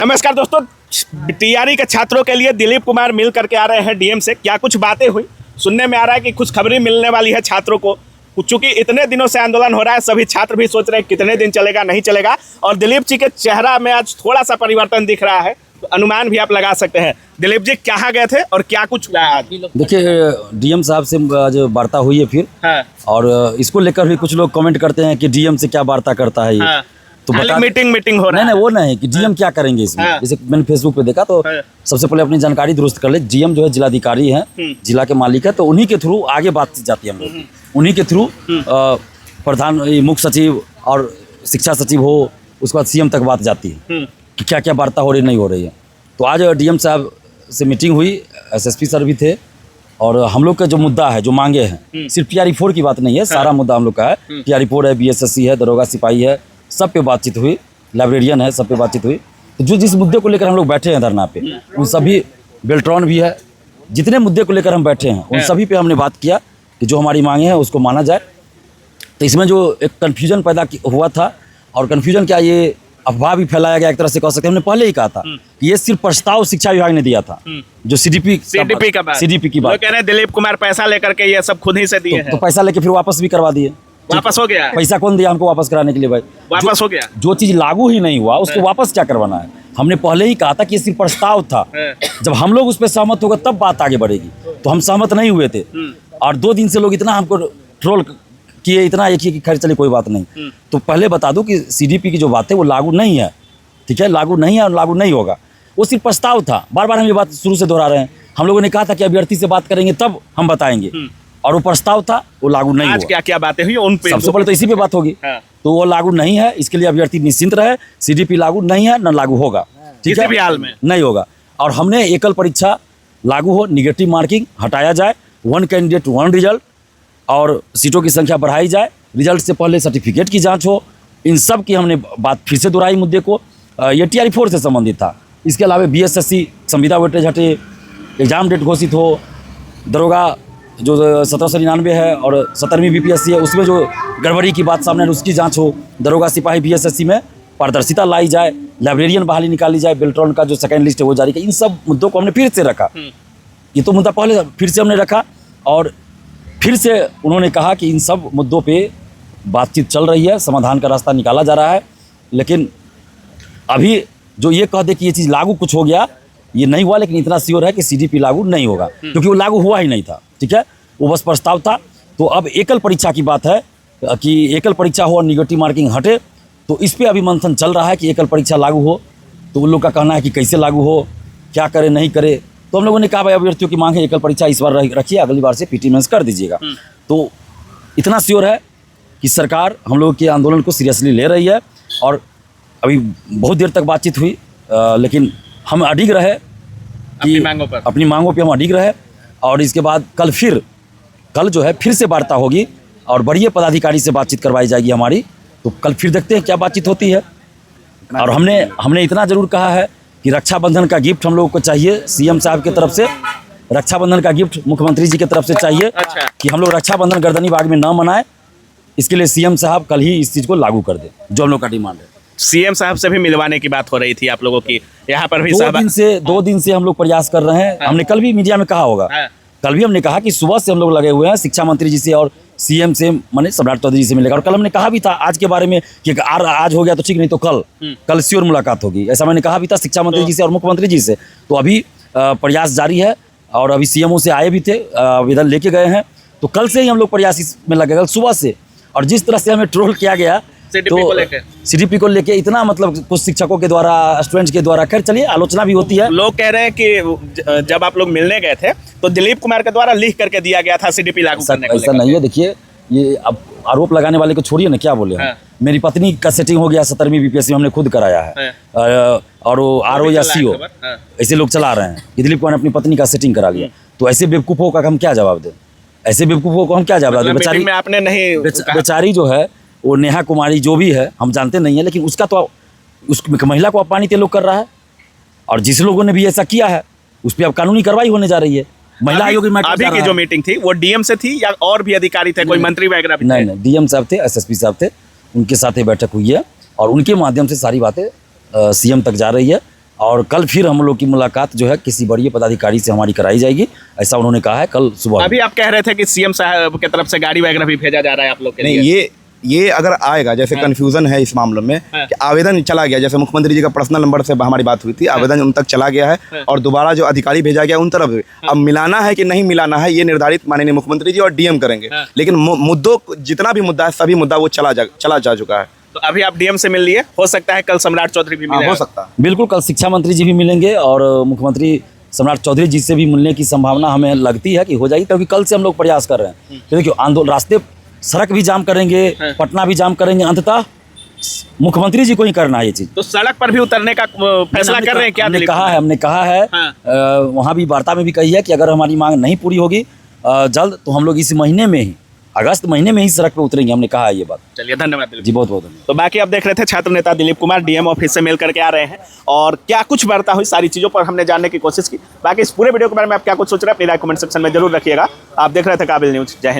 नमस्कार दोस्तों, टीआरई के छात्रों के लिए दिलीप कुमार मिल करके आ रहे हैं डीएम से। क्या कुछ बातें हुई, सुनने में आ रहा है कि कुछ खबरें मिलने वाली है छात्रों को। चूंकि इतने दिनों से आंदोलन हो रहा है, सभी छात्र भी सोच रहे हैं कितने दिन चलेगा नहीं चलेगा, और दिलीप जी के चेहरा में आज थोड़ा सा परिवर्तन दिख रहा है, तो अनुमान भी आप लगा सकते हैं। दिलीप जी कहाँ गए थे और क्या कुछ हुआ आज? देखिए, डीएम साहब से आज वार्ता हुई है फिर। हाँ। और इसको लेकर भी कुछ लोग कमेंट करते हैं कि डीएम से क्या वार्ता करता है ये। हाँ। तो बता मीटिंग हो रहा है। नहीं, वो नहीं कि डीएम क्या करेंगे इसमें। हाँ। जैसे मैंने फेसबुक पे देखा तो सबसे पहले अपनी जानकारी दुरुस्त कर ले। डीएम जो है जिलाधिकारी हैं, जिला के मालिक है, तो उन्हीं के थ्रू आगे बात जाती है हम लोग, उन्हीं के थ्रू प्रधान मुख्य सचिव और शिक्षा सचिव हो, उसके बाद सीएम तक बात जाती है कि क्या क्या वार्ता हो रही नहीं हो रही है। तो आज डीएम साहब से मीटिंग हुई, एसएसपी सर भी थे, और हम लोग का जो मुद्दा है, जो मांगे हैं, सिर्फ टीआरई 4 की बात नहीं है, सारा मुद्दा हम लोग का है। टीआरई 4 है, बीएसएससी है, दरोगा सिपाही है, सब पे बातचीत हुई, लाइब्रेरियन है, सब पे बातचीत हुई। तो जो जिस मुद्दे को लेकर हम लोग बैठे हैं धरना पे, उन सभी, बेल्ट्रॉन भी है, जितने मुद्दे को लेकर हम बैठे हैं उन सभी पे हमने बात किया कि जो हमारी मांगे हैं उसको माना जाए। तो इसमें जो एक कन्फ्यूजन पैदा हुआ था, और कन्फ्यूजन क्या, ये अफवाह भी फैलाया गया एक तरह से कह सकते हैं। हमने पहले ही कहा था कि ये सिर्फ प्रस्ताव शिक्षा विभाग ने दिया था, जो सीडीपी की बात कह रहे हैं दिलीप कुमार पैसा लेकर के ये सब खुद ही से दिए हैं। तो पैसा लेके फिर वापस भी करवा दिए। वापस हो गया? पैसा कौन दिया हमको वापस कराने के लिए भाई? वापस हो गया। जो चीज लागू ही नहीं हुआ उसको वापस क्या करवाना है? हमने पहले ही कहा था कि ये सिर्फ प्रस्ताव था, जब हम लोग उस पर सहमत होगा तब बात आगे बढ़ेगी। तो हम सहमत नहीं हुए थे, और 2 दिन से लोग इतना हमको ट्रोल किए, इतना एक ही कि खैर चलिए कोई बात नहीं। तो पहले बता दूं कि सीडीपी की जो बात है वो लागू नहीं है, ठीक है, लागू नहीं है और लागू नहीं होगा। वो सिर्फ प्रस्ताव था। बार बार हम ये बात शुरू से दोहरा रहे हैं। हम लोगों ने कहा था कि अभ्यर्थी से बात करेंगे तब हम बताएंगे, और वो प्रस्ताव था, वो लागू नहीं हुआ। आज क्या क्या बातें हुई उन पे? सबसे पहले तो इसी पे बात होगी। तो वो लागू नहीं है, इसके लिए अभ्यर्थी निश्चिंत रहे। सीडीपी लागू नहीं है, न लागू होगा, ठीक है, किसी भी हाल में नहीं होगा। और हमने एकल परीक्षा लागू हो, निगेटिव मार्किंग हटाया जाए, 1 कैंडिडेट 1 रिजल्ट, और सीटों की संख्या बढ़ाई जाए, रिजल्ट से पहले सर्टिफिकेट की जांच हो। इन सब की हमने बात फिर से दोहराई मुद्दे को। ये टीआरई 4 से संबंधित था। इसके अलावा बीएसएससी संविदा वेटेज हटे, एग्जाम डेट घोषित हो, दरोगा जो 1799 है और 17वीं बीपीएससी है उसमें जो गड़बड़ी की बात सामने है उसकी जांच हो, दरोगा सिपाही बीएसएससी में पारदर्शिता लाई जाए, लाइब्रेरियन बहाली निकाली जाए, बेल्ट्रॉन का जो सेकंड लिस्ट है वो जारी की। इन सब मुद्दों को हमने फिर से रखा। ये तो मुद्दा पहले फिर से हमने रखा, और फिर से उन्होंने कहा कि इन सब मुद्दों पे बातचीत चल रही है, समाधान का रास्ता निकाला जा रहा है। लेकिन अभी जो ये कह दे कि ये चीज़ लागू कुछ हो गया, ये नहीं हुआ। लेकिन इतना श्योर है कि सीडीपी लागू नहीं होगा, क्योंकि वो लागू हुआ ही नहीं था, ठीक है, वो बस प्रस्ताव था। तो अब एकल परीक्षा की बात है कि एकल परीक्षा हो और निगेटिव मार्किंग हटे। तो इस पर अभी मंथन चल रहा है कि एकल परीक्षा लागू हो। तो उन लोग का कहना है कि कैसे लागू हो, क्या करे नहीं करे। तो हम लोगों ने कहा भाई अभ्यर्थियों की मांग है, एकल परीक्षा इस बार रखिए, अगली बार से पीटी मेंस कर दीजिएगा। तो इतना श्योर है कि सरकार हम लोग के आंदोलन को सीरियसली ले रही है। और अभी बहुत देर तक बातचीत हुई, लेकिन हम अडिग रहे कि अपनी मांगों पे हम अडिग रहे। और इसके बाद कल जो है फिर से वार्ता होगी, और बड़े पदाधिकारी से बातचीत करवाई जाएगी हमारी। तो कल फिर देखते हैं क्या बातचीत होती है। और हमने इतना ज़रूर कहा है कि रक्षाबंधन का गिफ्ट हम लोगों को चाहिए सीएम साहब की तरफ से। रक्षाबंधन का गिफ्ट मुख्यमंत्री जी की तरफ से चाहिए कि हम लोग रक्षाबंधन गर्दनी बाग में न मनाएं। इसके लिए सीएम साहब कल ही इस चीज़ को लागू कर दें, जो हम लोग का डिमांड है। सीएम साहब से भी मिलवाने की बात हो रही थी आप लोगों की, यहाँ पर भी 2 दिन से हम लोग प्रयास कर रहे हैं। हमने कल भी मीडिया में कहा होगा, कल भी हमने कहा कि सुबह से हम लोग लगे हुए हैं शिक्षा मंत्री जी से और सीएम से, माने सम्राट चौधरी जी से मिलेगा। और कल हमने कहा भी था आज के बारे में कि आज हो गया तो ठीक, नहीं तो कल श्योर मुलाकात होगी, ऐसा मैंने कहा भी था शिक्षा मंत्री जी से और मुख्यमंत्री जी से। तो अभी प्रयास जारी है, और अभी सीएमओ से आए भी थे, आवेदन लेके गए हैं। तो कल से ही हम लोग प्रयास इसमें लगे, कल सुबह से। और जिस तरह से हमें ट्रोल किया गया सीडीपी को लेके इतना, मतलब कुछ शिक्षकों के द्वारा, स्टूडेंट्स के द्वारा, खैर चलिए आलोचना भी होती है। लोग कह रहे हैं कि जब आप लोग मिलने गए थे तो दिलीप कुमार के द्वारा लिख करके दिया गया था सीडीपी लागू करने को। ऐसा नहीं है। देखिए, ये अब आरोप लगाने वाले को छोड़िए ना, क्या बोले हैं। मेरी पत्नी का सेटिंग हो गया 17वीं बीपीएससी में, हमने खुद कराया है। और वो आरओ या सीओ ऐसे लोग चला रहे हैं कि दिलीप कुमार ने अपनी पत्नी का सेटिंग करा लिया। तो ऐसे बेवकूफ़ों का हम क्या जवाब दें? ऐसे बेवकूफ़ों को हम क्या जवाब दें? बेचारी में आपने नहीं, बेचारी जो है वो नेहा कुमारी जो भी है हम जानते नहीं है, लेकिन उसका तो उस महिला को अपमानित लोग कर रहा है। और जिस लोगों ने भी ऐसा किया है उस पर अब कानूनी कार्रवाई होने जा रही है। महिला आयोग अभी की जो मीटिंग थी वो डीएम से थी या और भी अधिकारी थे, कोई मंत्री वगैरह भी? नहीं, डीएम साहब थे, एसएसपी साहब थे, उनके साथ ही बैठक हुई है, और उनके माध्यम से सारी बातें सीएम तक जा रही है। और कल फिर हम लोग की मुलाकात जो है किसी बड़े पदाधिकारी से हमारी कराई जाएगी, ऐसा उन्होंने कहा है कल सुबह। अभी आप कह रहे थे कि सीएम साहब की तरफ से गाड़ी वगैरह भी भेजा जा रहा है आप लोग के नहीं, लिए। ये अगर आएगा, जैसे कंफ्यूजन है इस मामले में कि आवेदन चला गया, जैसे मुख्यमंत्री जी का पर्सनल नंबर से हमारी बात हुई थी, आवेदन उन तक चला गया है और दोबारा जो अधिकारी भेजा गया उन तरफ भी। अब मिलाना है कि नहीं मिलाना है ये निर्धारित माननीय मुख्यमंत्री जी और डीएम करेंगे, लेकिन मुद्दों जितना भी मुद्दा है सभी मुद्दा वो चला जा चुका है। तो अभी आप डीएम से मिल लिए, हो सकता है कल सम्राट चौधरी भी मिले। हो सकता है, बिल्कुल कल शिक्षा मंत्री जी भी मिलेंगे और मुख्यमंत्री सम्राट चौधरी जी से भी मिलने की संभावना हमें लगती है कि हो जाएगी, क्योंकि कल से हम लोग प्रयास कर रहे हैं। तो देखिए आंदोलन, रास्ते सड़क भी जाम करेंगे, पटना भी जाम करेंगे, अंततः मुख्यमंत्री जी को ही करना है ये चीज़। तो सड़क पर भी उतरने का फैसला कर रहे हैं क्या? हमने कहा है वहाँ भी वार्ता में भी कही है कि अगर हमारी मांग नहीं पूरी होगी जल्द, तो हम लोग इस महीने में ही, अगस्त महीने में ही सड़क पे उतरेंगे, हमने कहा है ये बात। चलिए धन्यवाद जी, बहुत बहुत धन्यवाद। तो बाकी आप देख रहे थे छात्र नेता दिलीप कुमार डीएम ऑफिस से मिल करके आ रहे हैं और क्या कुछ वार्ता हुई, सारी चीज़ों पर हमने जानने की कोशिश की। बाकी इस पूरे वीडियो के बारे में आप क्या कुछ सोच रहे हैं अपनी राय कमेंट सेक्शन में जरूर रखिएगा। आप देख रहे थे काबिल न्यूज़। जय हिंद।